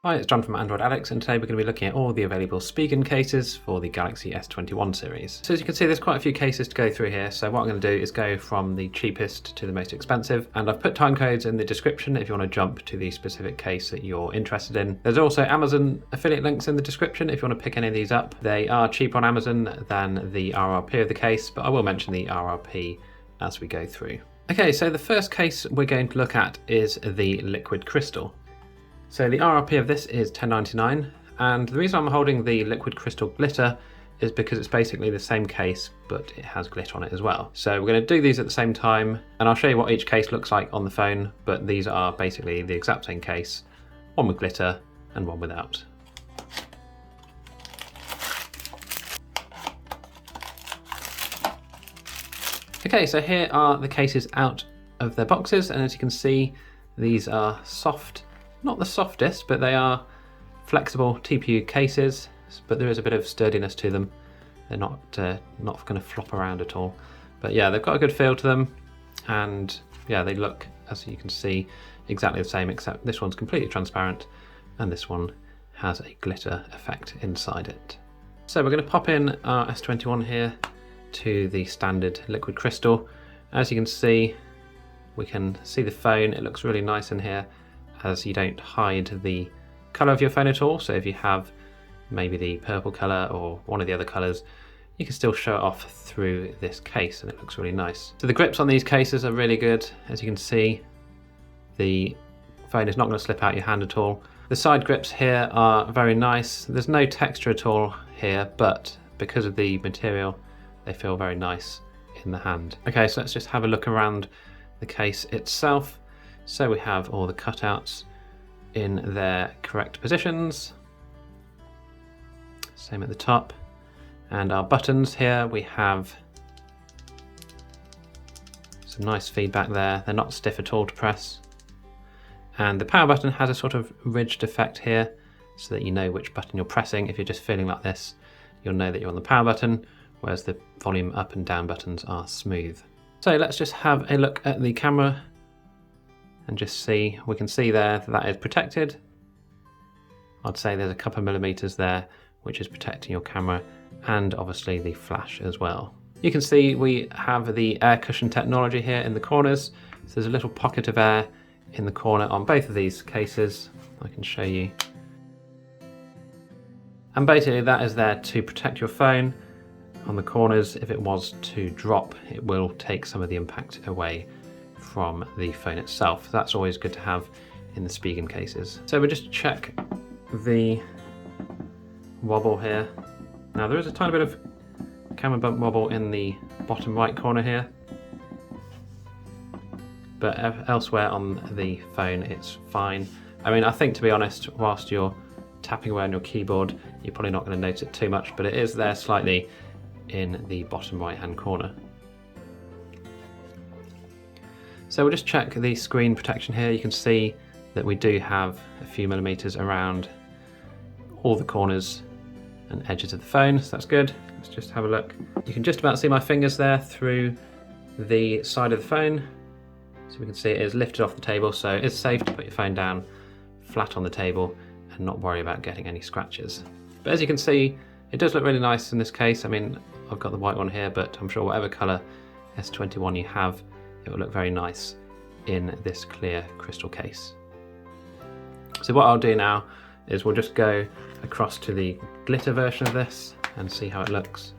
Hi, it's John from Android Addicts, and today we're going to be looking at all the available Spigen cases for the Galaxy S21 series. So as you can see, there's quite a few cases to go through here, so what I'm going to do is go from the cheapest to the most expensive, and I've put timecodes in the description if you want to jump to the specific case that you're interested in. There's also Amazon affiliate links in the description if you want to pick any of these up. They are cheaper on Amazon than the RRP of the case, but I will mention the RRP as we go through. Okay, so the first case we're going to look at is the liquid crystal. So the RRP of this is $10.99, and the reason I'm holding the liquid crystal glitter is because it's basically the same case, but it has glitter on it as well. So we're going to do these at the same time, and I'll show you what each case looks like on the phone, but these are basically the exact same case, one with glitter and one without. Okay, so here are the cases out of their boxes, and as you can see, these are soft. Not the softest, but they are flexible TPU cases, but there is a bit of sturdiness to them. They're not going to flop around at all. But yeah, they've got a good feel to them, and yeah, they look, as you can see, exactly the same, except this one's completely transparent, and this one has a glitter effect inside it. So we're going to pop in our S21 here to the standard liquid crystal. As you can see, we can see the phone. It looks really nice in here, as you don't hide the colour of your phone at all. So if you have maybe the purple colour or one of the other colours, you can still show it off through this case, and it looks really nice. So the grips on these cases are really good. As you can see, the phone is not going to slip out your hand at all. The side grips here are very nice. There's no texture at all here, but because of the material, they feel very nice in the hand. Okay, so let's just have a look around the case itself. So we have all the cutouts in their correct positions. Same at the top. And our buttons here, we have some nice feedback there. They're not stiff at all to press. And the power button has a sort of ridged effect here, so that you know which button you're pressing. If you're just feeling like this, you'll know that you're on the power button, whereas the volume up and down buttons are smooth. So let's just have a look at the camera and just see. We can see there that that is protected. I'd say there's a couple of millimeters there which is protecting your camera, and obviously the flash as well. You can see we have the air cushion technology here in the corners, so there's a little pocket of air in the corner on both of these cases. I can show you. And basically that is there to protect your phone on the corners. If it was to drop, it will take some of the impact away from the phone itself. That's always good to have in the Spigen cases. So we'll just check the wobble here. Now there is a tiny bit of camera bump wobble in the bottom right corner here, but elsewhere on the phone it's fine. I mean, I think, to be honest, whilst you're tapping away on your keyboard, you're probably not going to notice it too much, but it is there slightly in the bottom right hand corner. So we'll just check the screen protection here. You can see that we do have a few millimeters around all the corners and edges of the phone, so that's good. Let's just have a look. You can just about see my fingers there through the side of the phone. So we can see it is lifted off the table, so it's safe to put your phone down flat on the table and not worry about getting any scratches. But as you can see, it does look really nice in this case. I mean, I've got the white one here, but I'm sure whatever colour S21 you have, it will look very nice in this clear crystal case. So what I'll do now is we'll just go across to the glitter version of this and see how it looks.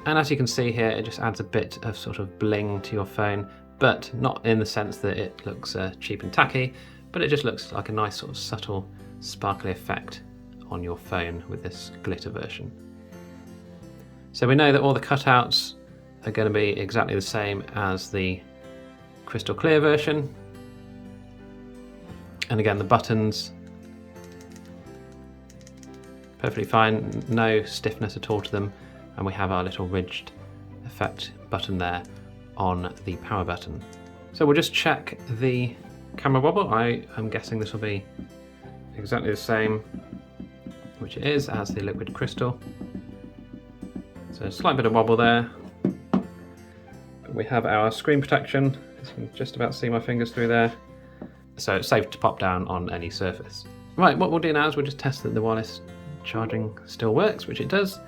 And as you can see here, it just adds a bit of sort of bling to your phone, but not in the sense that it looks cheap and tacky, but it just looks like a nice sort of subtle sparkly effect on your phone with this glitter version. So we know that all the cutouts are going to be exactly the same as the crystal clear version. And again, the buttons, perfectly fine, no stiffness at all to them. And we have our little ridged effect button there on the power button. So we'll just check the camera wobble. I am guessing this will be exactly the same, which it is, as the liquid crystal. So a slight bit of wobble there. We have our screen protection, as you can just about see my fingers through there. so it's safe to pop down on any surface. Right, what we'll do now is we'll just test that the wireless charging still works, which it does,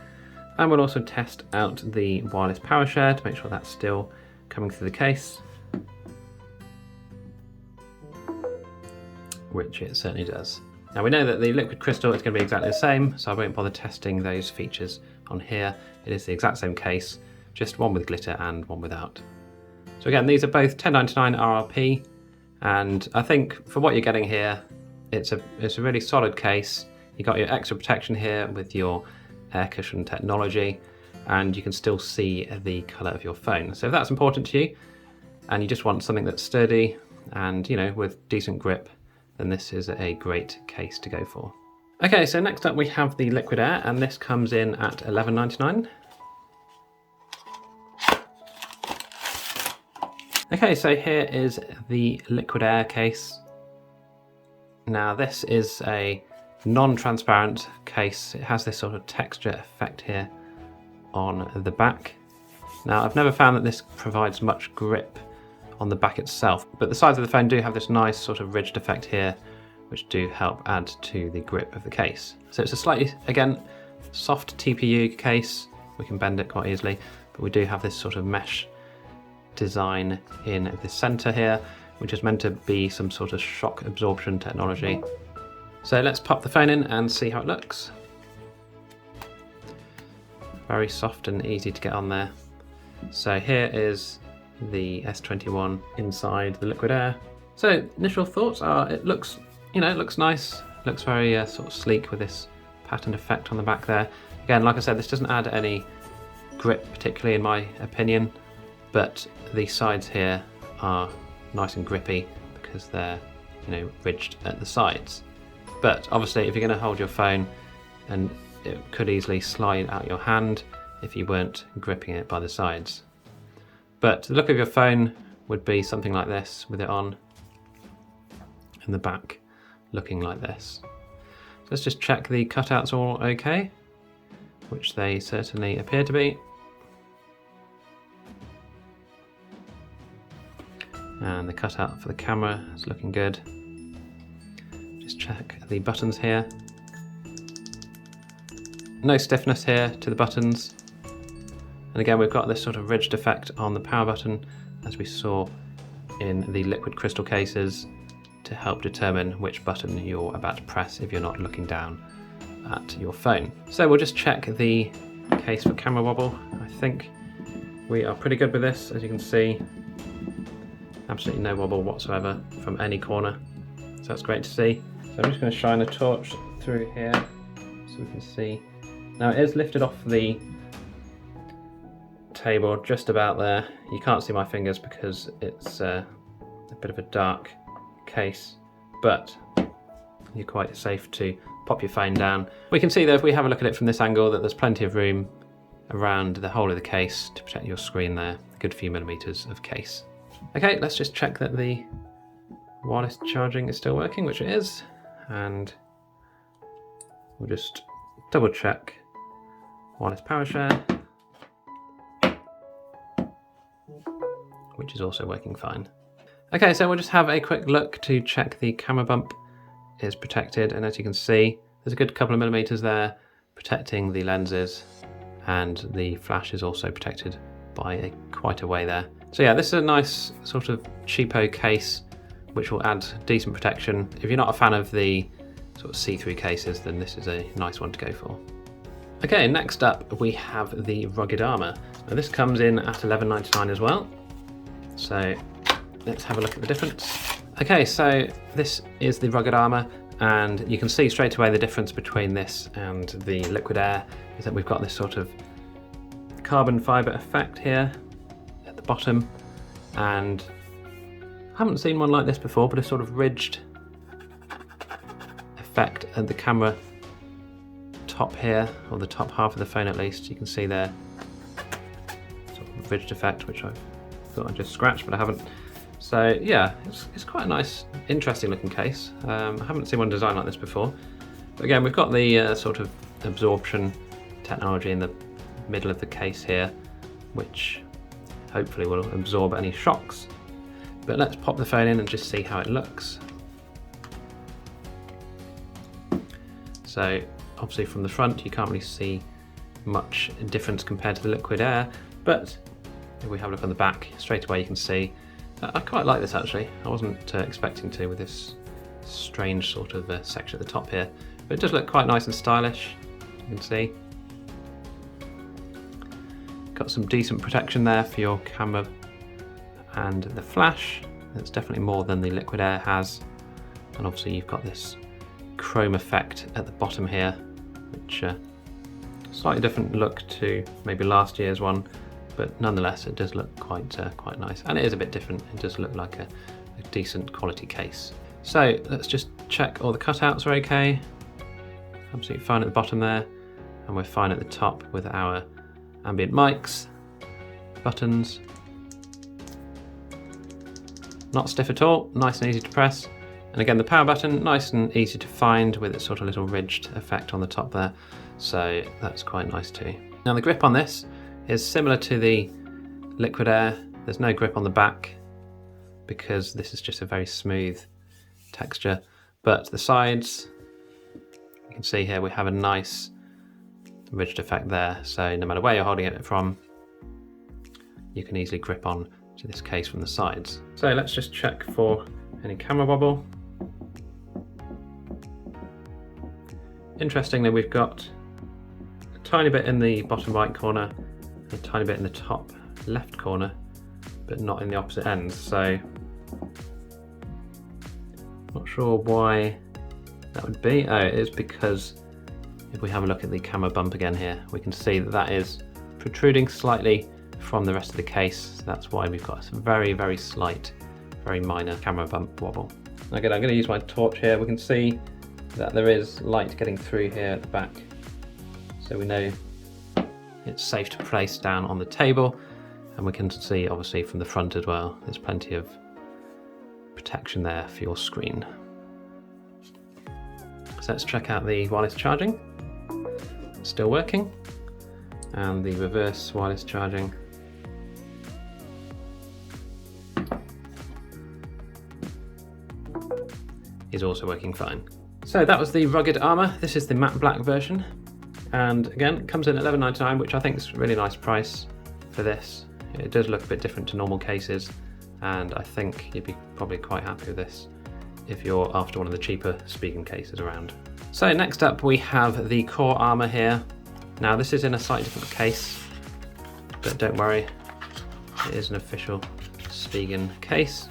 and we'll also test out the wireless power share to make sure that's still coming through the case, which it certainly does. Now we know that the liquid crystal is going to be exactly the same, so I won't bother testing those features on here. It is the exact same case, just one with glitter and one without. So again, these are both $10.99 RRP, and I think for what you're getting here, it's a really solid case. You got your extra protection here with your air cushion technology, and you can still see the colour of your phone. So if that's important to you, and you just want something that's sturdy and, you know, with decent grip, then this is a great case to go for. Okay, so next up we have the Liquid Air, and this comes in at $11.99. Okay, so here is the Liquid Air case. Now this is a non-transparent case. It has this sort of texture effect here on the back. Now I've never found that this provides much grip on the back itself, but the sides of the phone do have this nice sort of ridged effect here, which do help add to the grip of the case. So it's a slightly, again, soft TPU case. We can bend it quite easily, but we do have this sort of mesh design in the center here, which is meant to be some sort of shock absorption technology. So let's pop the phone in and see how it looks. Very soft and easy to get on there. So here is the S21 inside the Liquid Air. So initial thoughts are, it looks, you know, it looks nice. It looks very sort of sleek with this patterned effect on the back there. Again, like I said, this doesn't add any grip particularly in my opinion, but the sides here are nice and grippy because they're, you know, ridged at the sides. But obviously if you're going to hold your phone, and it could easily slide out your hand if you weren't gripping it by the sides. But the look of your phone would be something like this with it on, and the back looking like this. So let's just check the cutouts are all okay, which they certainly appear to be. And the cutout for the camera is looking good. Just check the buttons here. No stiffness here to the buttons. And again, we've got this sort of ridged effect on the power button, as we saw in the liquid crystal cases, to help determine which button you're about to press if you're not looking down at your phone. So we'll just check the case for camera wobble. I think we are pretty good with this, as you can see. Absolutely no wobble whatsoever from any corner. So that's great to see. So I'm just going to shine a torch through here so we can see. Now it is lifted off the table just about there. You can't see my fingers because it's a bit of a dark case, but you're quite safe to pop your phone down. We can see though, if we have a look at it from this angle, that there's plenty of room around the whole of the case to protect your screen there, a good few millimeters of case. Okay, let's just check that the wireless charging is still working, which it is, and we'll just double check wireless power share, which is also working fine. Okay, so we'll just have a quick look to check the camera bump is protected, and as you can see, there's a good couple of millimeters there protecting the lenses, and the flash is also protected by quite a way there. So yeah, this is a nice sort of cheapo case which will add decent protection. If you're not a fan of the sort of see-through cases, then this is a nice one to go for. Okay, next up we have the Rugged Armor. Now this comes in at $11.99 as well. So let's have a look at the difference. Okay, so this is the Rugged Armor, and you can see straight away the difference between this and the Liquid Air is that we've got this sort of carbon fibre effect here at the bottom, and I haven't seen one like this before, but a sort of ridged effect at the camera top here, or the top half of the phone at least. You can see there, sort of ridged effect, which I thought I'd just scratch, but I haven't. So yeah, it's quite a nice, interesting looking case. I haven't seen one designed like this before. But again, we've got the sort of absorption technology in the middle of the case here, which hopefully will absorb any shocks. But let's pop the phone in and just see how it looks. So obviously from the front you can't really see much difference compared to the Liquid Air, but if we have a look on the back, straight away you can see I quite like this actually. I wasn't expecting to, with this strange sort of section at the top here, but it does look quite nice and stylish. You can see got some decent protection there for your camera and the flash. That's definitely more than the Liquid Air has, and obviously you've got this chrome effect at the bottom here, which slightly different look to maybe last year's one, but nonetheless it does look quite nice, and it is a bit different. It does look like a decent quality case. So let's just check all the cutouts are okay. Absolutely fine at the bottom there, and we're fine at the top with our ambient mics, buttons. Not stiff at all, nice and easy to press. And again, the power button, nice and easy to find with its sort of little ridged effect on the top there. So that's quite nice too. Now the grip on this is similar to the Liquid Air. There's no grip on the back because this is just a very smooth texture. But the sides, you can see here we have a nice ridged effect there. So no matter where you're holding it from, you can easily grip on to this case from the sides. So let's just check for any camera wobble. Interestingly, we've got a tiny bit in the bottom right corner, a tiny bit in the top left corner, but not in the opposite ends. So not sure why that would be. Oh, it is because if we have a look at the camera bump again here, we can see that that is protruding slightly from the rest of the case. So that's why we've got some very slight, very minor camera bump wobble. Again, I'm going to use my torch here. We can see that there is light getting through here at the back, so we know it's safe to place down on the table, and we can see obviously from the front as well, there's plenty of protection there for your screen. So let's check out the wireless charging. It's still working, and the reverse wireless charging is also working fine. So that was the rugged Armor. This is the matte black version, and again it comes in at $11.99, which I think is a really nice price for this. It does look a bit different to normal cases, and I think you'd be probably quite happy with this if you're after one of the cheaper Spigen cases around. So next up we have the Core Armor here. Now this is in a slightly different case, but don't worry, it is an official Spigen case.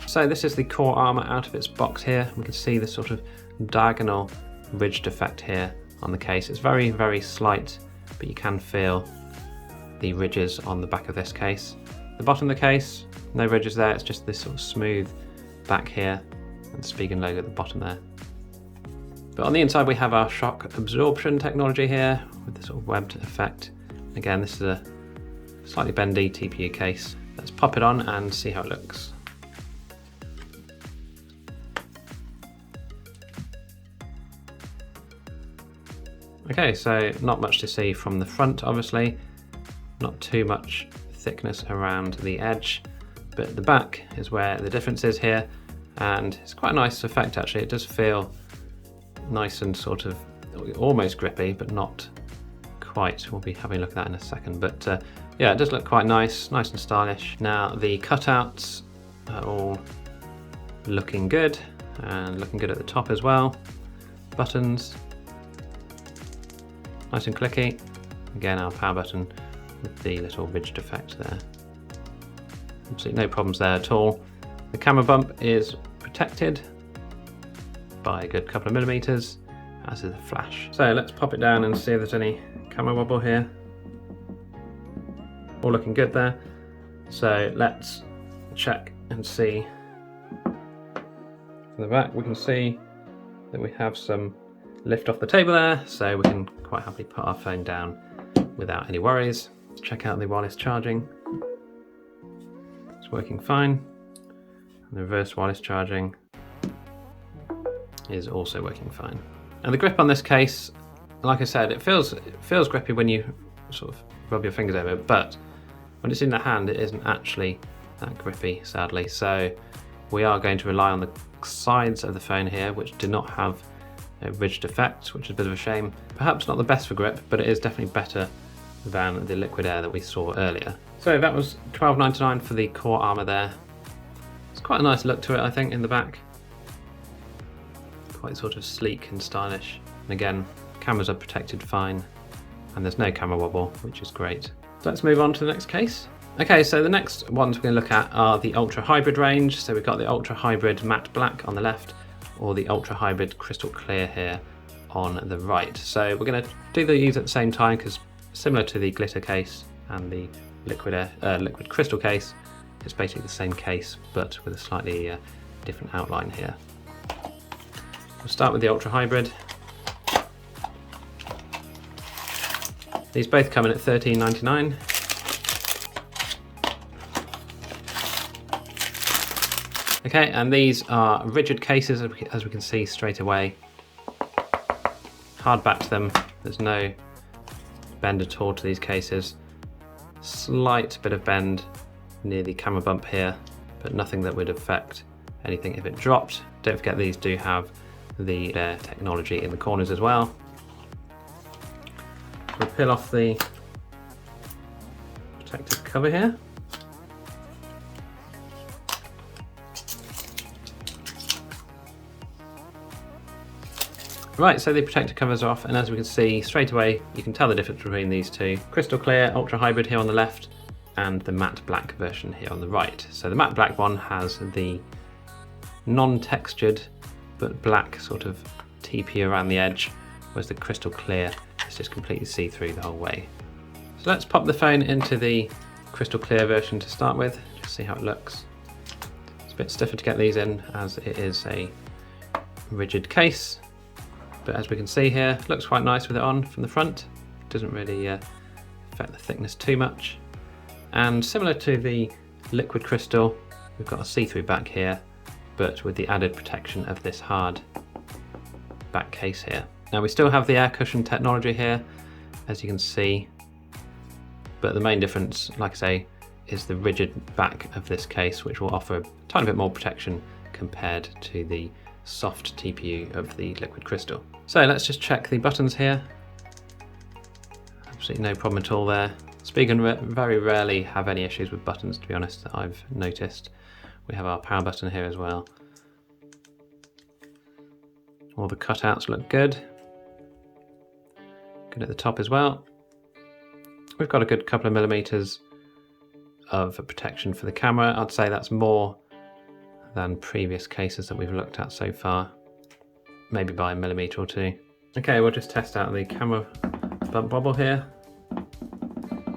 So this is the Core Armor out of its box here. We can see the sort of diagonal ridged effect here on the case. It's very slight, but you can feel the ridges on the back of this case. The bottom of the case, no ridges there, it's just this sort of smooth back here, and the Spigen logo at the bottom there. But on the inside we have our shock absorption technology here with the sort of webbed effect. Again, this is a slightly bendy TPU case. Let's pop it on and see how it looks. Okay, so not much to see from the front, obviously. Not too much thickness around the edge, but the back is where the difference is here, and it's quite a nice effect actually. It does feel nice and sort of almost grippy, but not quite. We'll be having a look at that in a second, but yeah, it does look quite nice and stylish. Now the cutouts are all looking good, and looking good at the top as well. Buttons, nice and clicky. Again, our power button with the little ridged effect there. Absolutely no problems there at all. The camera bump is protected by a good couple of millimeters, as is the flash. So let's pop it down and see if there's any camera wobble here. All looking good there. So let's check and see. From the back we can see that we have some lift off the table there, so we can quite happily put our phone down without any worries. Let's check out the wireless charging. It's working fine. And the reverse wireless charging is also working fine. And the grip on this case, like I said, it feels grippy when you sort of rub your fingers over it, but when it's in the hand it isn't actually that grippy, sadly. So we are going to rely on the sides of the phone here, which do not have ridged effect, which is a bit of a shame. Perhaps not the best for grip, but it is definitely better than the liquid air that we saw earlier. So that was $12.99 for the core Armor there. It's quite a nice look to it, I think, in the back. Quite sort of sleek and stylish. And again, cameras are protected fine, and there's no camera wobble, which is great. So let's move on to the next case. Okay, so the next ones we're going to look at are the Ultra Hybrid range. So we've got the Ultra Hybrid Matte Black on the left, or the Ultra Hybrid Crystal Clear here on the right. So we're going to do these at the same time because similar to the glitter case and the liquid crystal case, it's basically the same case but with a slightly different outline here. We'll start with the Ultra Hybrid. These both come in at $13.99. Okay, and these are rigid cases as we can see straight away. Hard back to them, there's no bend at all to these cases. Slight bit of bend near the camera bump here, but nothing that would affect anything if it dropped. Don't forget these do have the technology in the corners as well. We'll peel off the protective cover here. Right, so the protector covers are off, and as we can see straight away, you can tell the difference between these two. Crystal Clear Ultra Hybrid here on the left, and the matte black version here on the right. So the matte black one has the non-textured but black sort of TP around the edge, whereas the Crystal Clear is just completely see-through the whole way. So let's pop the phone into the Crystal Clear version to start with, just see how it looks. It's a bit stiffer to get these in as it is a rigid case. But as we can see here, it looks quite nice with it on from the front. It doesn't really affect the thickness too much. And similar to the liquid crystal, we've got a see-through back here, but with the added protection of this hard back case here. Now we still have the air cushion technology here, as you can see, but the main difference, like I say, is the rigid back of this case, which will offer a tiny bit more protection compared to the soft TPU of the liquid crystal. So let's just check the buttons here. Absolutely no problem at all there. Spigen very rarely have any issues with buttons, to be honest, that I've noticed. We have our power button here as well. All the cutouts look good. Good at the top as well. We've got a good couple of millimeters of protection for the camera. I'd say that's more than previous cases that we've looked at so far, maybe by a millimeter or two. Okay, we'll just test out the camera bump wobble here.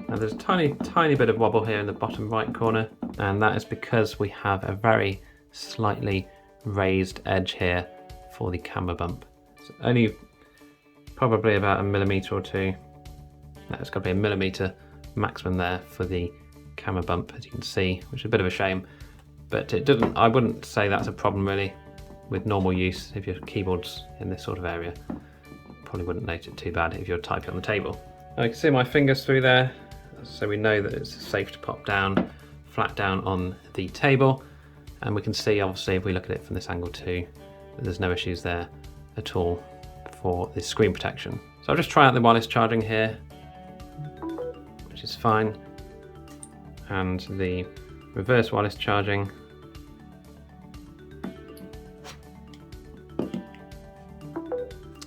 Now there's a tiny bit of wobble here in the bottom right corner, and that is because we have a very slightly raised edge here for the camera bump. It's only probably about a millimeter or two. No, it's got to be a millimeter maximum there for the camera bump, as you can see, which is a bit of a shame. But it doesn't, I wouldn't say that's a problem really with normal use. If your keyboard's in this sort of area, probably wouldn't note it too bad if you're typing on the table. I can see my fingers through there, so we know that it's safe to pop down, flat down on the table. And we can see, obviously, if we look at it from this angle too, that there's no issues there at all for the screen protection. So I'll just try out the wireless charging here, which is fine. And the reverse wireless charging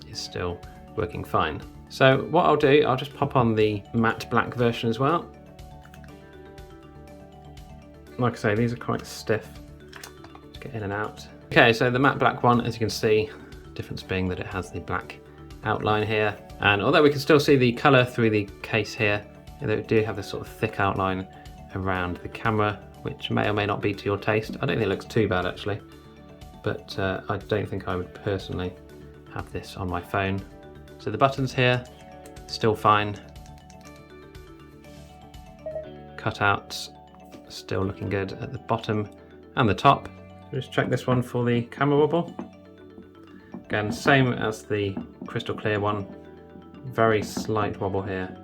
is still working fine. So what I'll do, I'll just pop on the matte black version as well. Like I say, these are quite stiff to get in and out. Okay, so the matte black one, as you can see, difference being that it has the black outline here. And although we can still see the color through the case here, they do have this sort of thick outline around the camera, which may or may not be to your taste. I don't think it looks too bad actually, but I don't think I would personally have this on my phone. So the buttons here, still fine. Cutouts, still looking good at the bottom and the top. Just check this one for the camera wobble. Again, same as the crystal clear one, very slight wobble here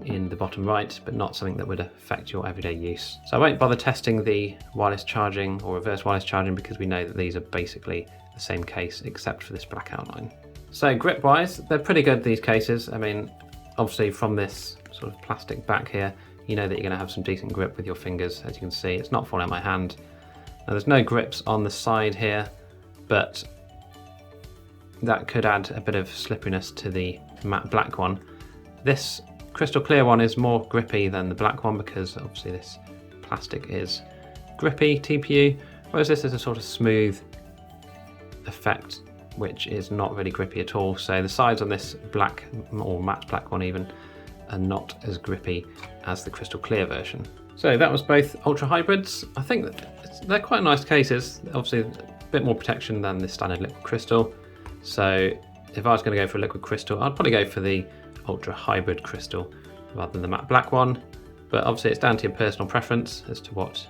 in the bottom right, but not something that would affect your everyday use. So I won't bother testing the wireless charging or reverse wireless charging because we know that these are basically the the same case except for this black outline. So grip wise, they're pretty good, these cases. I mean, obviously from this sort of plastic back here, you know that you're going to have some decent grip with your fingers. As you can see, it's not falling out my hand. Now there's no grips on the side here, but that could add a bit of slipperiness to the matte black one. This crystal clear one is more grippy than the black one because obviously this plastic is grippy TPU, whereas this is a sort of smooth effect which is not really grippy at all. So the sides on this black, or matte black one even, are not as grippy as the crystal clear version. So that was both ultra hybrids. I think that they're quite nice cases. Obviously a bit more protection than the standard liquid crystal. So if I was going to go for a liquid crystal, I'd probably go for the ultra hybrid crystal rather than the matte black one. But obviously it's down to your personal preference as to what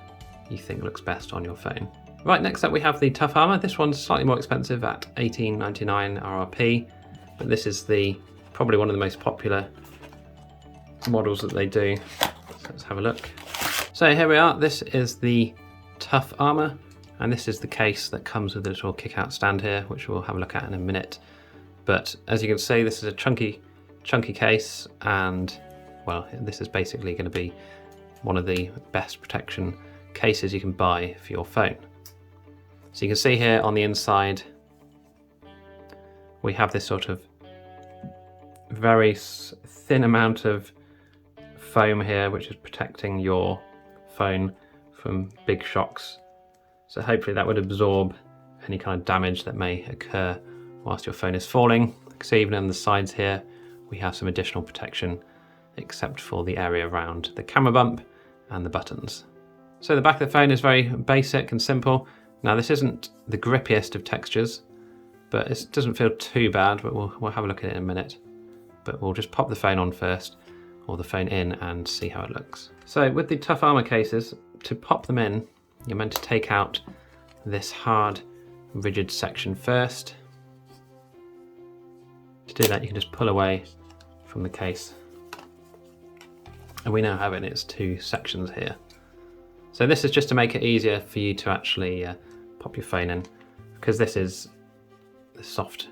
you think looks best on your phone. Right, next up we have the Tough Armor. This one's slightly more expensive at $18.99 RRP, but this is probably one of the most popular models that they do. So let's have a look. So here we are. This is the Tough Armor, and this is the case that comes with a little kick-out stand here, which we'll have a look at in a minute. But as you can see, this is a chunky case, and well, this is basically going to be one of the best protection cases you can buy for your phone. So you can see here on the inside we have this sort of very thin amount of foam here which is protecting your phone from big shocks. So hopefully that would absorb any kind of damage that may occur whilst your phone is falling. So even on the sides here we have some additional protection except for the area around the camera bump and the buttons. So the back of the phone is very basic and simple. Now this isn't the grippiest of textures, but it doesn't feel too bad, but we'll have a look at it in a minute. But we'll just pop the phone on first, or the phone in, and see how it looks. So with the Tough Armor cases, to pop them in, you're meant to take out this hard, rigid section first. To do that, you can just pull away from the case. And we now have it in its two sections here. So this is just to make it easier for you to actually pop your phone in, because this is the soft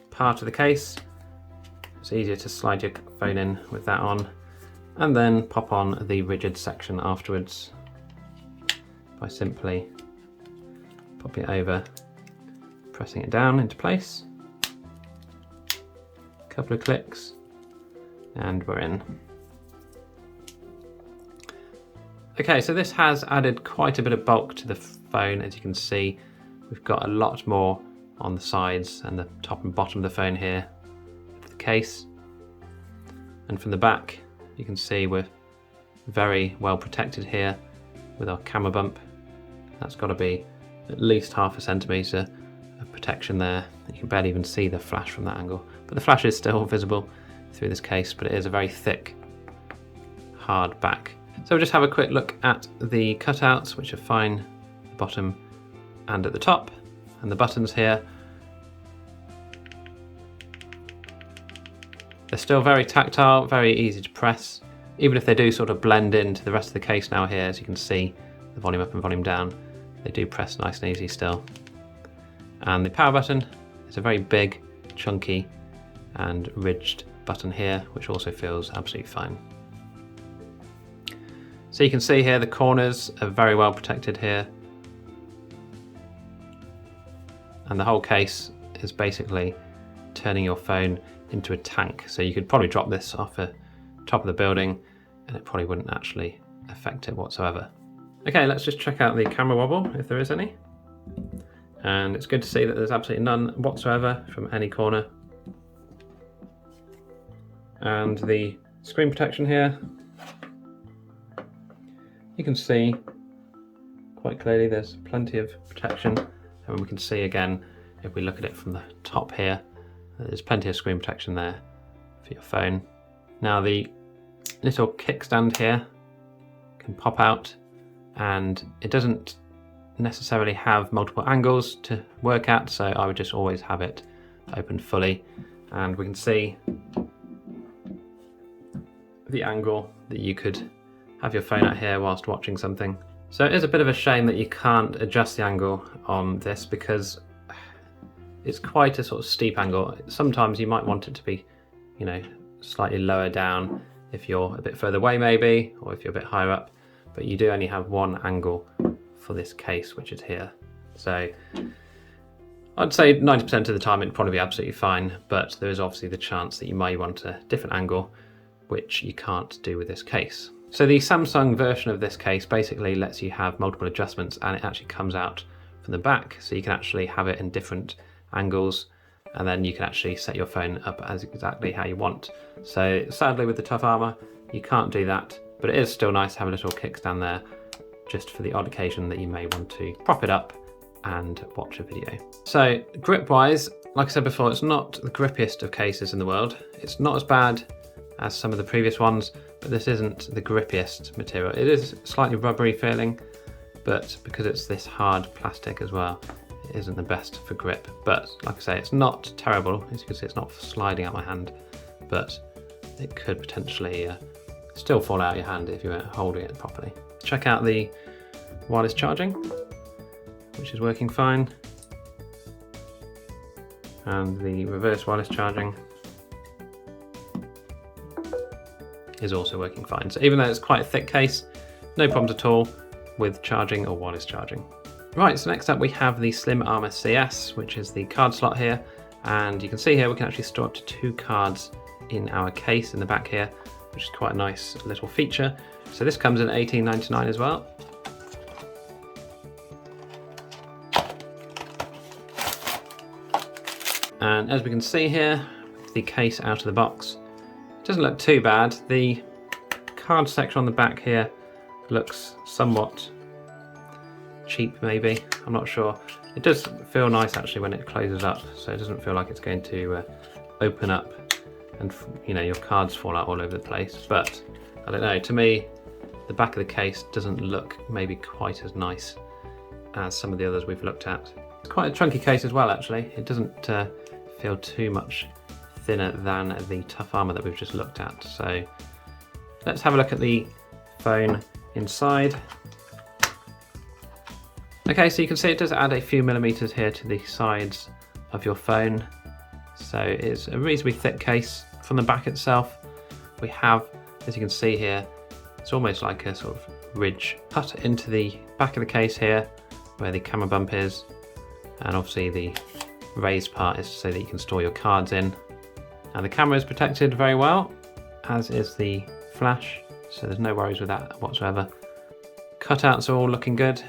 part of the case. It's easier to slide your phone in with that on, and then pop on the rigid section afterwards by simply popping it over, pressing it down into place. A couple of clicks, and we're in. Okay, so this has added quite a bit of bulk to the phone. As you can see, we've got a lot more on the sides and the top and bottom of the phone here of the case. And from the back, you can see we're very well protected here with our camera bump. That's got to be at least ½ centimetre of protection there. You can barely even see the flash from that angle. But the flash is still visible through this case, but it is a very thick, hard back. So we'll just have a quick look at the cutouts, which are fine at the bottom and at the top, and the buttons here. They're still very tactile, very easy to press, even if they do sort of blend into the rest of the case now here. As you can see, the volume up and volume down, they do press nice and easy still. And the power button is a very big, chunky and ridged button here, which also feels absolutely fine. So you can see here the corners are very well protected here, and the whole case is basically turning your phone into a tank. So you could probably drop this off the top of the building and it probably wouldn't actually affect it whatsoever. Okay, let's just check out the camera wobble if there is any. And it's good to see that there's absolutely none whatsoever from any corner. And the screen protection here, you can see quite clearly there's plenty of protection, and we can see again if we look at it from the top here, there's plenty of screen protection there for your phone. Now the little kickstand here can pop out, and it doesn't necessarily have multiple angles to work at, so I would just always have it open fully, and we can see the angle that you could have your phone out here whilst watching something. So it is a bit of a shame that you can't adjust the angle on this, because it's quite a sort of steep angle. Sometimes you might want it to be, you know, slightly lower down if you're a bit further away maybe, or if you're a bit higher up, but you do only have one angle for this case, which is here. So I'd say 90% of the time it'd probably be absolutely fine, but there is obviously the chance that you may want a different angle, which you can't do with this case. So the Samsung version of this case basically lets you have multiple adjustments, and it actually comes out from the back, so you can actually have it in different angles, and then you can actually set your phone up as exactly how you want. So sadly with the Tough Armor you can't do that, but it is still nice to have a little kickstand there just for the odd occasion that you may want to prop it up and watch a video. So grip wise, like I said before, it's not the grippiest of cases in the world. It's not as bad as some of the previous ones, but this isn't the grippiest material. It is slightly rubbery feeling, but because it's this hard plastic as well, it isn't the best for grip. But like I say, it's not terrible. As you can see, it's not sliding out my hand, but it could potentially still fall out of your hand if you weren't holding it properly. Check out the wireless charging, which is working fine, and the reverse wireless charging is also working fine. So even though it's quite a thick case, no problems at all with charging or wireless charging. Right, so next up we have the Slim Armor CS, which is the card slot here, and you can see here we can actually store up to 2 cards in our case in the back here, which is quite a nice little feature. So this comes in $18.99 as well. And as we can see here, with the case out of the box, it doesn't look too bad. The card section on the back here looks somewhat cheap maybe, I'm not sure. It does feel nice actually when it closes up, so it doesn't feel like it's going to open up and, you know, your cards fall out all over the place. But I don't know, to me the back of the case doesn't look maybe quite as nice as some of the others we've looked at. It's quite a chunky case as well actually. It doesn't feel too much thinner than the Tough Armor that we've just looked at. So let's have a look at the phone inside. Okay, so you can see it does add a few millimeters here to the sides of your phone. So it's a reasonably thick case. From the back itself, we have, as you can see here, it's almost like a sort of ridge cut into the back of the case here, where the camera bump is, and obviously the raised part is so that you can store your cards in. Now the camera is protected very well, as is the flash, so there's no worries with that whatsoever. Cutouts are all looking good.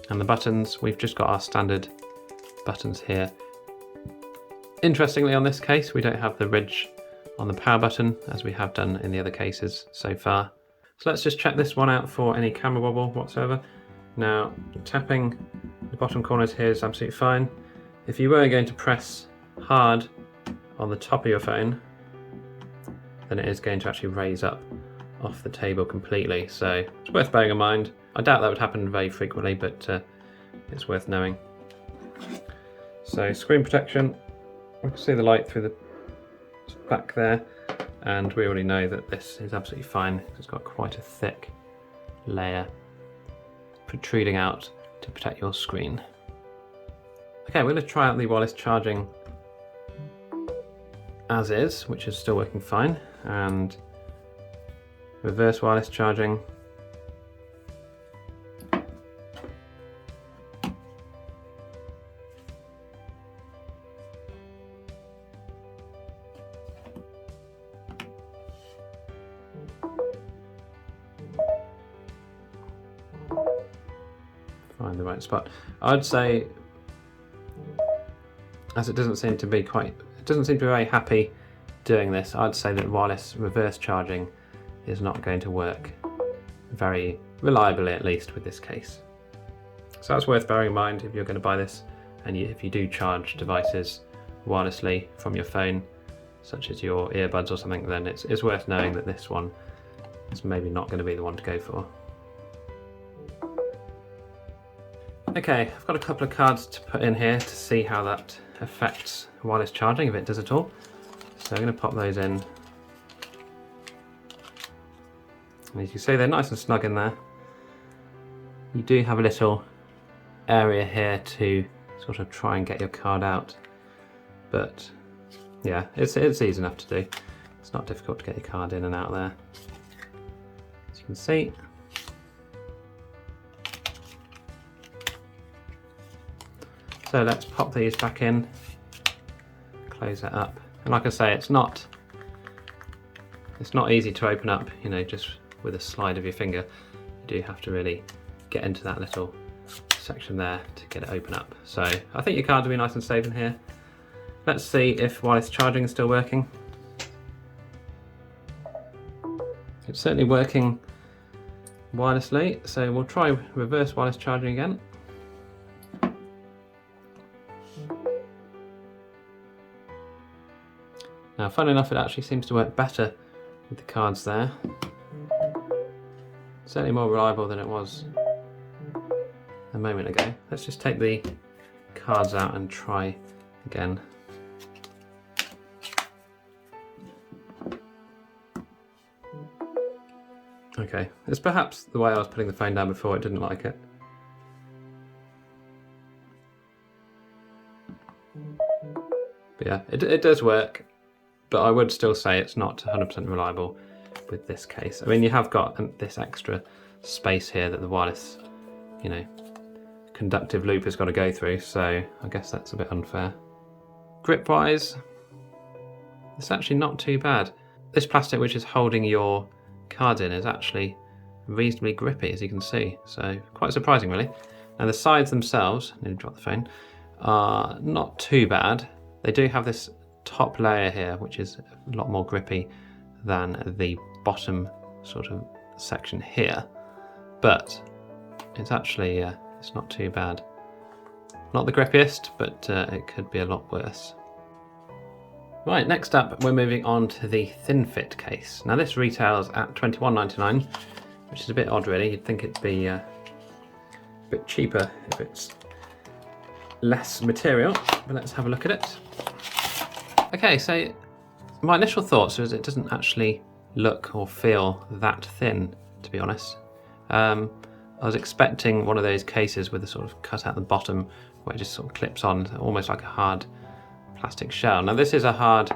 And the buttons, we've just got our standard buttons here. Interestingly, on this case, we don't have the ridge on the power button as we have done in the other cases so far. So let's just check this one out for any camera wobble whatsoever. Now, tapping the bottom corners here is absolutely fine. If you were going to press hard on the top of your phone, then it is going to actually raise up off the table completely. So it's worth bearing in mind. I doubt that would happen very frequently, but it's worth knowing. So screen protection, we can see the light through the back there, and we already know that this is absolutely fine. It's got quite a thick layer protruding out to protect your screen. Okay, we're going to try out the wireless charging as is, which is still working fine, and reverse wireless charging. Find the right spot. I'd say, as it doesn't seem to be very happy doing this, I'd say that wireless reverse charging is not going to work very reliably, at least with this case. So that's worth bearing in mind if you're going to buy this, and if you do charge devices wirelessly from your phone, such as your earbuds or something, then it's worth knowing that this one is maybe not going to be the one to go for. Okay, I've got a couple of cards to put in here to see how that affects wireless charging, if it does at all. So I'm going to pop those in. And as you can see, they're nice and snug in there. You do have a little area here to sort of try and get your card out. But yeah, it's easy enough to do. It's not difficult to get your card in and out there. As you can see. So let's pop these back in, close that up. And like I say, it's not easy to open up, you know, just with a slide of your finger. You do have to really get into that little section there to get it open up. So I think your card will be nice and safe in here. Let's see if wireless charging is still working. It's certainly working wirelessly, so we'll try reverse wireless charging again. Now, funnily enough, it actually seems to work better with the cards there. Certainly more reliable than it was a moment ago. Let's just take the cards out and try again. Okay, it's perhaps the way I was putting the phone down before, it didn't like it. But yeah, it does work, but I would still say it's not 100% reliable with this case. I mean, you have got this extra space here that the wireless, you know, conductive loop has got to go through, so I guess that's a bit unfair. Grip-wise, it's actually not too bad. This plastic which is holding your card in is actually reasonably grippy, as you can see, so quite surprising really. And the sides themselves, I nearly dropped the phone, are not too bad. They do have this top layer here which is a lot more grippy than the bottom sort of section here, but it's actually it's not too bad. Not the grippiest, but it could be a lot worse. Right, next up we're moving on to the thin fit case. Now this retails at $21.99, which is a bit odd really. You'd think it'd be a bit cheaper if it's less material, but let's have a look at it. Okay, so my initial thoughts was it doesn't actually look or feel that thin, to be honest. I was expecting one of those cases with a sort of cut out the bottom where it just sort of clips on, almost like a hard plastic shell. Now this is a hard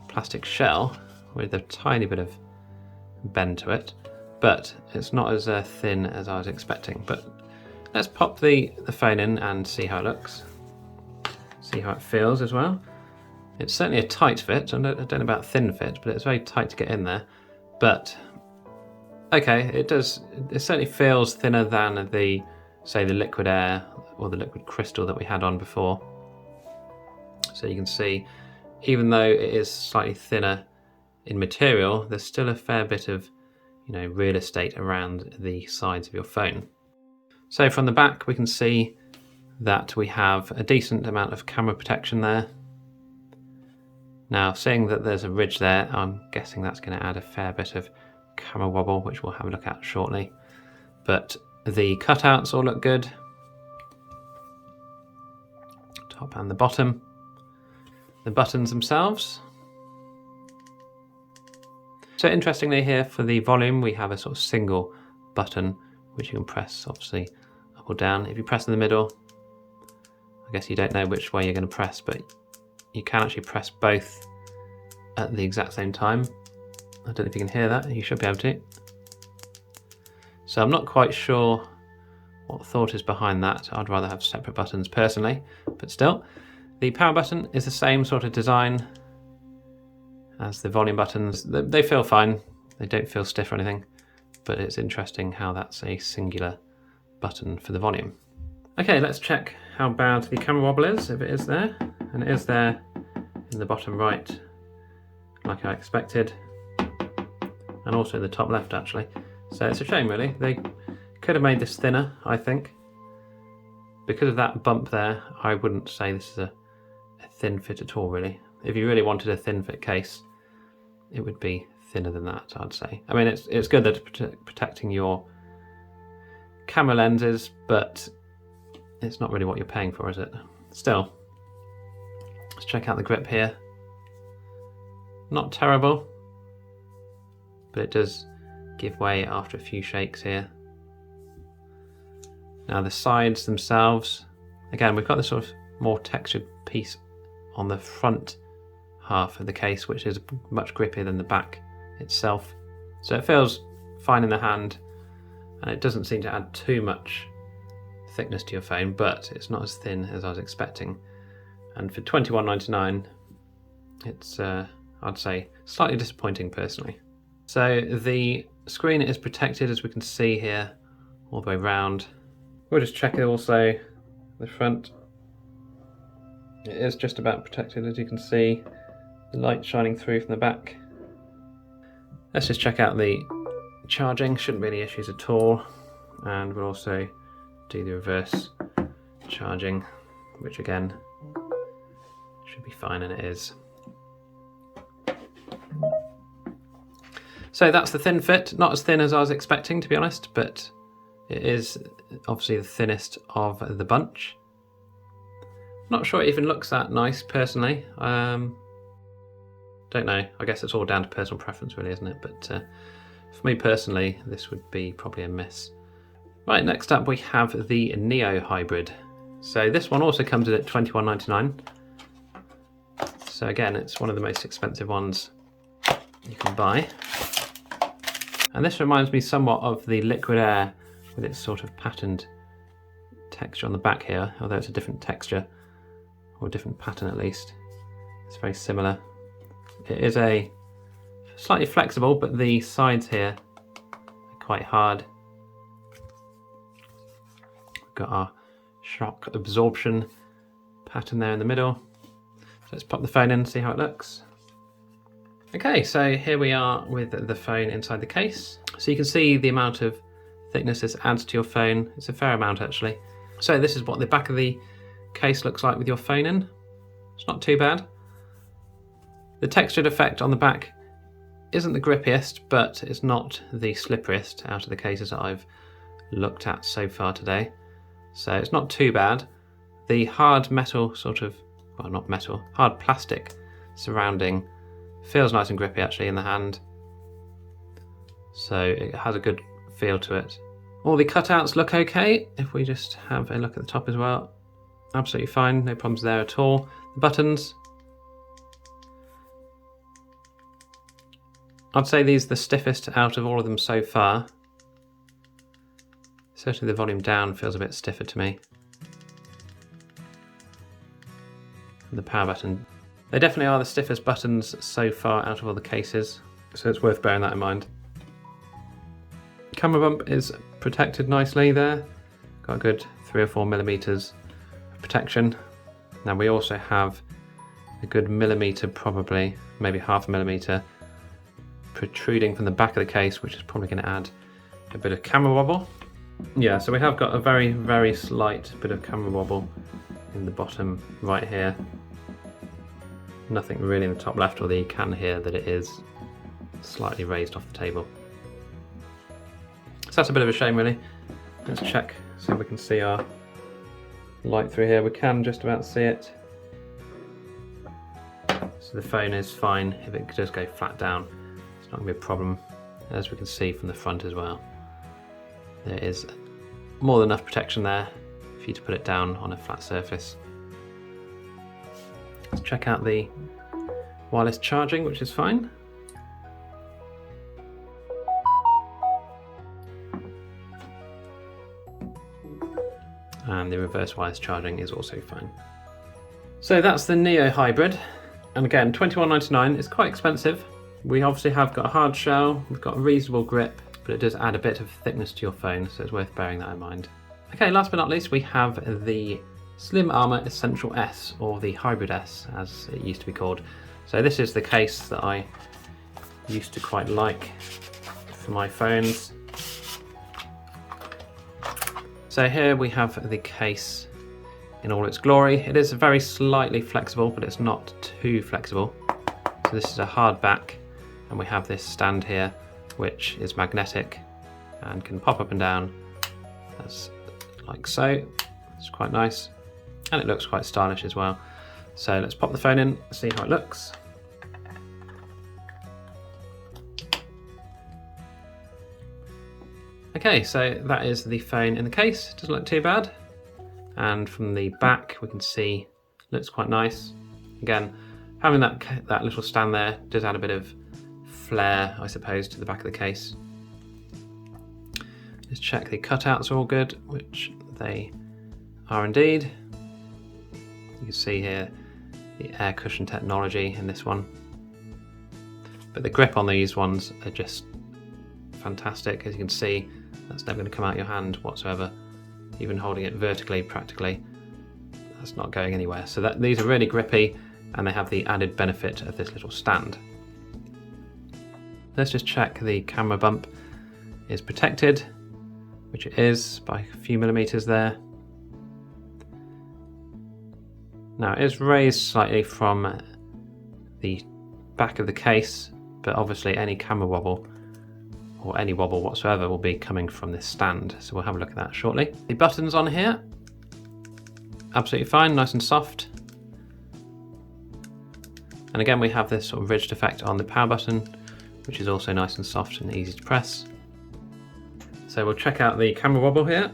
plastic shell with a tiny bit of bend to it, but it's not as thin as I was expecting. But let's pop the phone in and see how it looks, see how it feels as well. It's certainly a tight fit. I don't know about thin fit, but it's very tight to get in there. But okay, it certainly feels thinner than the, say, the liquid air or the liquid crystal that we had on before. So you can see, even though it is slightly thinner in material, there's still a fair bit of, you know, real estate around the sides of your phone. So from the back, we can see that we have a decent amount of camera protection there. Now, seeing that there's a ridge there, I'm guessing that's going to add a fair bit of camera wobble, which we'll have a look at shortly. But the cutouts all look good. Top and the bottom. The buttons themselves. So interestingly here for the volume, we have a sort of single button, which you can press obviously up or down. If you press in the middle, I guess you don't know which way you're going to press, but you can actually press both at the exact same time. I don't know if you can hear that, you should be able to. So I'm not quite sure what thought is behind that. I'd rather have separate buttons personally, but still. The power button is the same sort of design as the volume buttons. They feel fine, they don't feel stiff or anything, but it's interesting how that's a singular button for the volume. Okay, let's check how bad the camera wobble is, if it is there. And it is there in the bottom right, like I expected, and also in the top left actually. So it's a shame really. They could have made this thinner, I think. Because of that bump there, I wouldn't say this is a thin fit at all really. If you really wanted a thin fit case, it would be thinner than that, I'd say. I mean, it's good that it's protecting your camera lenses, but it's not really what you're paying for, is it? Still, let's check out the grip here. Not terrible, but it does give way after a few shakes here. Now the sides themselves, again, we've got this sort of more textured piece on the front half of the case, which is much grippier than the back itself. So it feels fine in the hand, and it doesn't seem to add too much thickness to your phone, but it's not as thin as I was expecting. And for $21.99, it's I'd say slightly disappointing personally. So the screen is protected, as we can see here, all the way round. We'll just check it also the front. It is just about protected, as you can see, the light shining through from the back. Let's just check out the charging, shouldn't be any issues at all. And we'll also do the reverse charging, which again should be fine, and it is. So that's the thin fit, not as thin as I was expecting, to be honest, but it is obviously the thinnest of the bunch. Not sure it even looks that nice personally. Don't know, I guess it's all down to personal preference really, isn't it? But for me personally, this would be probably a miss. Right, next up we have the Neo Hybrid. So this one also comes in at $21.99. So again, it's one of the most expensive ones you can buy. And this reminds me somewhat of the Liquid Air with its sort of patterned texture on the back here, although it's a different texture, or a different pattern at least. It's very similar. It is a slightly flexible, but the sides here are quite hard. We've got our shock absorption pattern there in the middle. So let's pop the phone in and see how it looks. Okay, so here we are with the phone inside the case. So you can see the amount of thickness this adds to your phone. It's a fair amount actually. So this is what the back of the case looks like with your phone in. It's not too bad. The textured effect on the back isn't the grippiest, but it's not the slipperiest out of the cases that I've looked at so far today. So it's not too bad. The hard metal sort of, well, not metal, hard plastic surrounding feels nice and grippy actually in the hand. So it has a good feel to it. All the cutouts look okay. If we just have a look at the top as well, absolutely fine, no problems there at all. The buttons, I'd say these are the stiffest out of all of them so far. Certainly the volume down feels a bit stiffer to me. And the power button, they definitely are the stiffest buttons so far out of all the cases, so it's worth bearing that in mind. Camera bump is protected nicely there, got a good 3 or 4 millimeters of protection. Now we also have a good millimeter, probably maybe half a millimeter, protruding from the back of the case, which is probably going to add a bit of camera wobble. Yeah, so we have got a very, very slight bit of camera wobble in the bottom right here. Nothing really in the top left, although you can hear that it is slightly raised off the table. So that's a bit of a shame really. Let's check so we can see our light through here. We can just about see it. So the phone is fine if it does go flat down. It's not going to be a problem, as we can see from the front as well. There is more than enough protection there for you to put it down on a flat surface. Let's check out the wireless charging, which is fine. And the reverse wireless charging is also fine. So that's the Neo Hybrid. And again, $21.99 is quite expensive. We obviously have got a hard shell, we've got a reasonable grip, but it does add a bit of thickness to your phone, so it's worth bearing that in mind. Okay, last but not least, we have the Slim Armor Essential S, or the Hybrid S as it used to be called. So this is the case that I used to quite like for my phones. So here we have the case in all its glory. It is very slightly flexible, but it's not too flexible. So this is a hard back, and we have this stand here which is magnetic and can pop up and down as like so. It's quite nice, and it looks quite stylish as well. So let's pop the phone in, see how it looks. Okay, so that is the phone in the case. Doesn't look too bad. And from the back, we can see looks quite nice. Again, having that little stand there does add a bit of flair, I suppose, to the back of the case. Just check the cutouts are all good, which they are indeed. You can see here the air cushion technology in this one. But the grip on these ones are just fantastic. As you can see, that's never going to come out your hand whatsoever. Even holding it vertically, practically, that's not going anywhere. So these are really grippy, and they have the added benefit of this little stand. Let's just check the camera bump is protected, which it is by a few millimeters there. Now it is raised slightly from the back of the case, but obviously any camera wobble or any wobble whatsoever will be coming from this stand. So we'll have a look at that shortly. The buttons on here, absolutely fine, nice and soft. And again, we have this sort of ridged effect on the power button, which is also nice and soft and easy to press. So we'll check out the camera wobble here.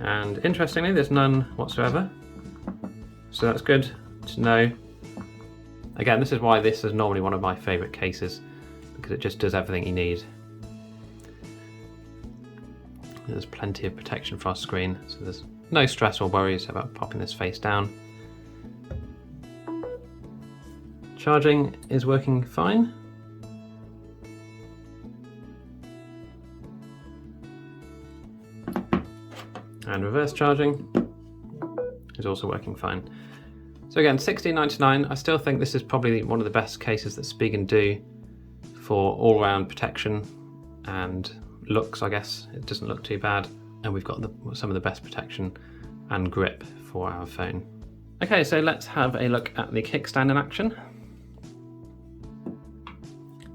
And interestingly, there's none whatsoever. So that's good to know. Again, this is why this is normally one of my favorite cases, because it just does everything you need. There's plenty of protection for our screen, so there's no stress or worries about popping this face down. Charging is working fine. And reverse charging is also working fine. So again, $16.99. I still think this is probably one of the best cases that Spigen do for all-round protection and looks, I guess. It doesn't look too bad. And we've got some of the best protection and grip for our phone. Okay, so let's have a look at the kickstand in action.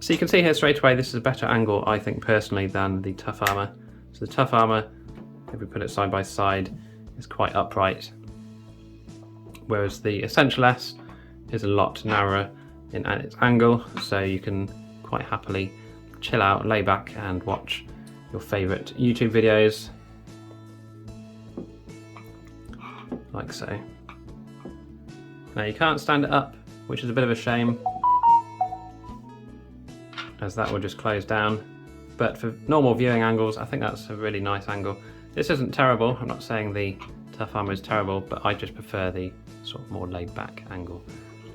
So you can see here straight away, this is a better angle, I think personally, than the Tough Armor. So the Tough Armor, if we put it side by side, is quite upright, whereas the Essential S is a lot narrower in its angle, so you can quite happily chill out, lay back and watch your favourite YouTube videos, like so. Now you can't stand it up, which is a bit of a shame, as that will just close down, but for normal viewing angles, I think that's a really nice angle. This isn't terrible, I'm not saying the Tough Armor is terrible, but I just prefer the sort of more laid back angle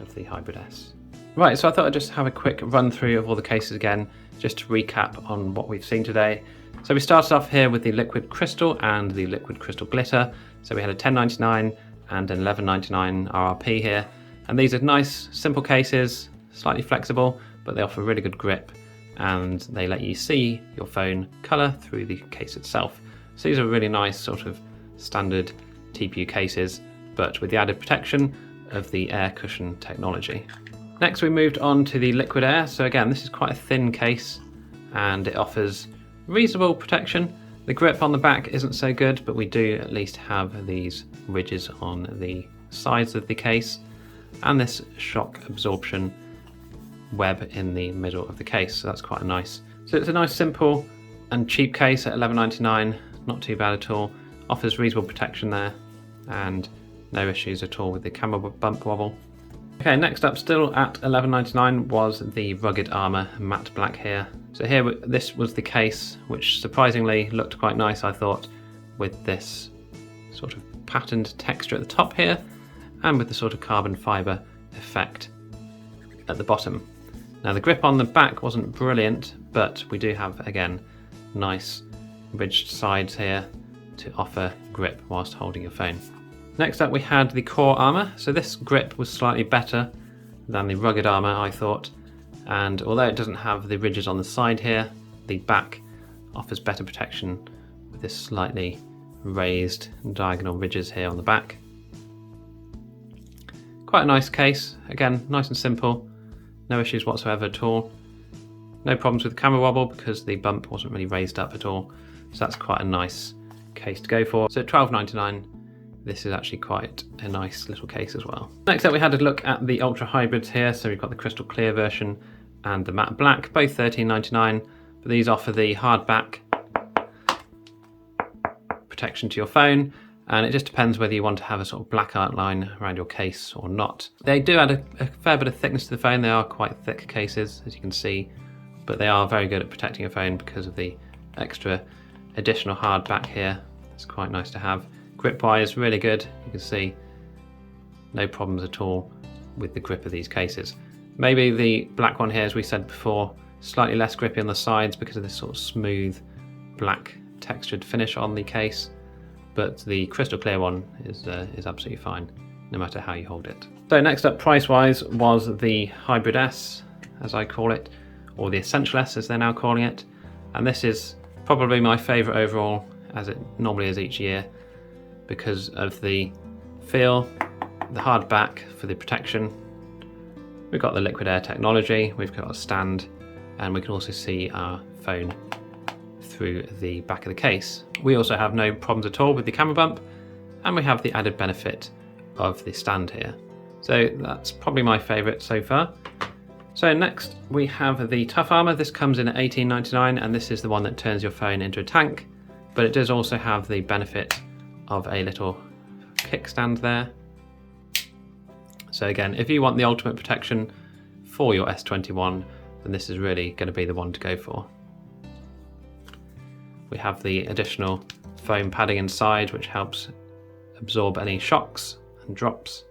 of the Hybrid S. Right, so I thought I'd just have a quick run through of all the cases again, just to recap on what we've seen today. So we started off here with the Liquid Crystal and the Liquid Crystal Glitter. So we had a $10.99 and an $11.99 RRP here. And these are nice, simple cases, slightly flexible, but they offer really good grip, and they let you see your phone colour through the case itself. So these are really nice sort of standard TPU cases, but with the added protection of the air cushion technology. Next we moved on to the Liquid Air. So again, this is quite a thin case and it offers reasonable protection. The grip on the back isn't so good, but we do at least have these ridges on the sides of the case and this shock absorption web in the middle of the case, so that's quite nice. So it's a nice simple and cheap case at $11.99, not too bad at all. Offers reasonable protection there and no issues at all with the camera bump wobble. Okay, next up, still at $11.99, was the Rugged Armor matte black here. So here, this was the case, which surprisingly looked quite nice, I thought, with this sort of patterned texture at the top here and with the sort of carbon fibre effect at the bottom. Now the grip on the back wasn't brilliant, but we do have, again, nice ridged sides here to offer grip whilst holding your phone. Next up we had the Core Armor. So this grip was slightly better than the Rugged Armor, I thought, and although it doesn't have the ridges on the side here, the back offers better protection with this slightly raised diagonal ridges here on the back. Quite a nice case, again, nice and simple, no issues whatsoever at all. No problems with the camera wobble because the bump wasn't really raised up at all, so that's quite a nice case to go for. So at $12.99, this is actually quite a nice little case as well. Next up we had a look at the Ultra Hybrids here. So we've got the Crystal Clear version and the Matte Black, both $13.99. but these offer the hard back protection to your phone, and it just depends whether you want to have a sort of black outline around your case or not. They do add a fair bit of thickness to the phone. They are quite thick cases, as you can see, but they are very good at protecting your phone because of the extra additional hard back here. It's quite nice to have. Grip wise, really good. You can see no problems at all with the grip of these cases. Maybe the black one here, as we said before, slightly less grippy on the sides because of this sort of smooth black textured finish on the case, but the crystal clear one is absolutely fine no matter how you hold it. So next up, price wise, was the Hybrid S, as I call it, or the Essential S as they're now calling it, and this is probably my favourite overall, as it normally is each year, because of the feel, the hard back for the protection. We've got the liquid air technology, we've got a stand, and we can also see our phone through the back of the case. We also have no problems at all with the camera bump, and we have the added benefit of the stand here. So that's probably my favourite so far. So next we have the Tough Armor. This comes in at $18.99, and this is the one that turns your phone into a tank, but it does also have the benefit of a little kickstand there. So again, if you want the ultimate protection for your S21, then this is really going to be the one to go for. We have the additional foam padding inside, which helps absorb any shocks and drops.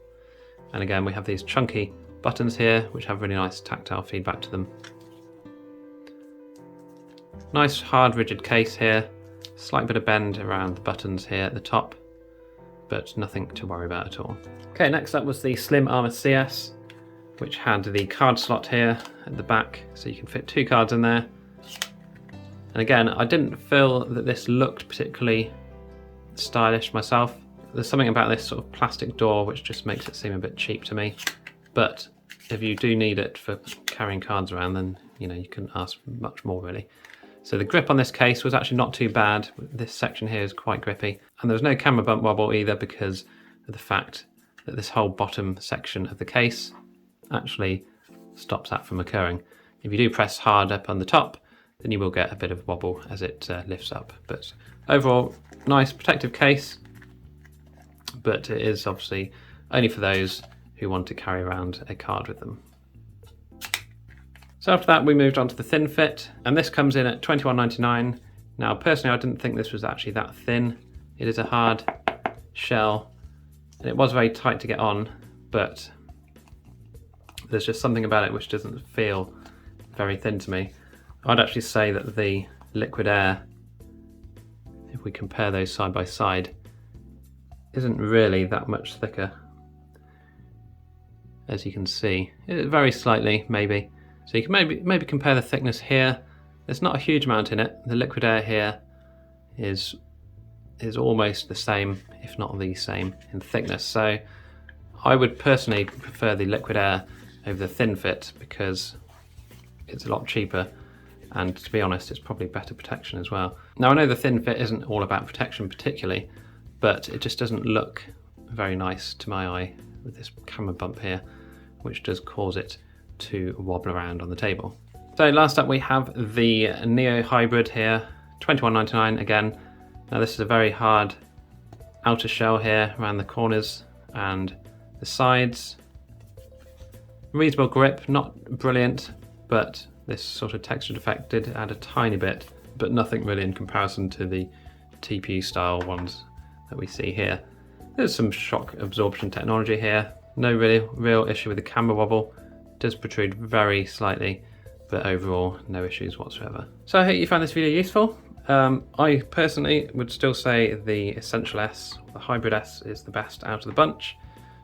And again, we have these chunky buttons here, which have really nice tactile feedback to them. Nice hard rigid case here, slight bit of bend around the buttons here at the top, but nothing to worry about at all. Okay, next up was the Slim Armor CS, which had the card slot here at the back, so you can fit 2 cards in there. And again, I didn't feel that this looked particularly stylish myself. There's something about this sort of plastic door which just makes it seem a bit cheap to me. But if you do need it for carrying cards around, then you couldn't ask for much more really. So the grip on this case was actually not too bad. This section here is quite grippy, and there's no camera bump wobble either because of the fact that this whole bottom section of the case actually stops that from occurring. If you do press hard up on the top, then you will get a bit of wobble as it lifts up. But overall, nice protective case, but it is obviously only for those who want to carry around a card with them. So after that, we moved on to the thin fit, and this comes in at $21.99. Now personally, I didn't think this was actually that thin. It is a hard shell, and it was very tight to get on, but there's just something about it which doesn't feel very thin to me. I'd actually say that the liquid air, if we compare those side by side, isn't really that much thicker. As you can see, very slightly maybe. So you can maybe compare the thickness here. There's not a huge amount in it. The liquid air here is almost the same, if not the same, in thickness. So I would personally prefer the liquid air over the thin fit because it's a lot cheaper, and to be honest, it's probably better protection as well. Now I know the thin fit isn't all about protection particularly, but it just doesn't look very nice to my eye with this camera bump here, which does cause it to wobble around on the table. So last up we have the Neo Hybrid here, $21.99 again. Now this is a very hard outer shell here around the corners and the sides. Reasonable grip, not brilliant, but this sort of textured effect did add a tiny bit, but nothing really in comparison to the TPU style ones that we see here. There's some shock absorption technology here. No real issue with the camera wobble. It does protrude very slightly, but overall no issues whatsoever. So I hope you found this video useful. I personally would still say the Essential S, the Hybrid S, is the best out of the bunch.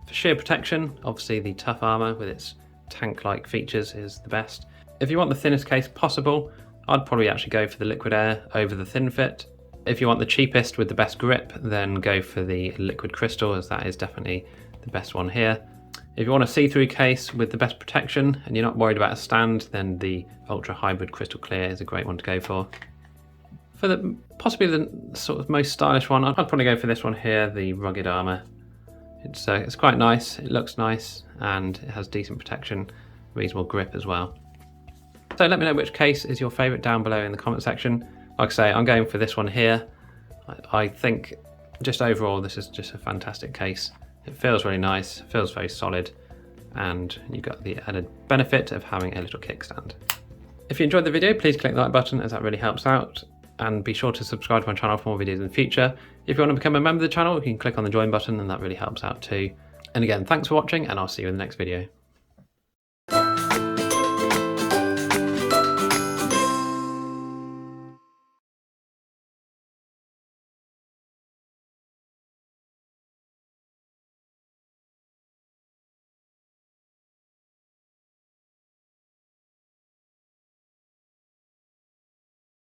For sheer protection, obviously the Tough Armor with its tank-like features is the best. If you want the thinnest case possible, I'd probably actually go for the liquid air over the thin fit. If you want the cheapest with the best grip, then go for the liquid crystal, as that is definitely the best one here. If you want a see-through case with the best protection and you're not worried about a stand, then the Ultra Hybrid Crystal Clear is a great one to go for. For possibly the sort of most stylish one, I'd probably go for this one here, the Rugged Armor. It's quite nice, it looks nice, and it has decent protection, reasonable grip as well. So let me know which case is your favourite down below in the comment section. Like I say, I'm going for this one here. I think just overall this is just a fantastic case. It feels really nice, feels very solid, and you've got the added benefit of having a little kickstand. If you enjoyed the video, please click the like button as that really helps out, and be sure to subscribe to my channel for more videos in the future. If you want to become a member of the channel, you can click on the join button and that really helps out too. And again, thanks for watching, and I'll see you in the next video.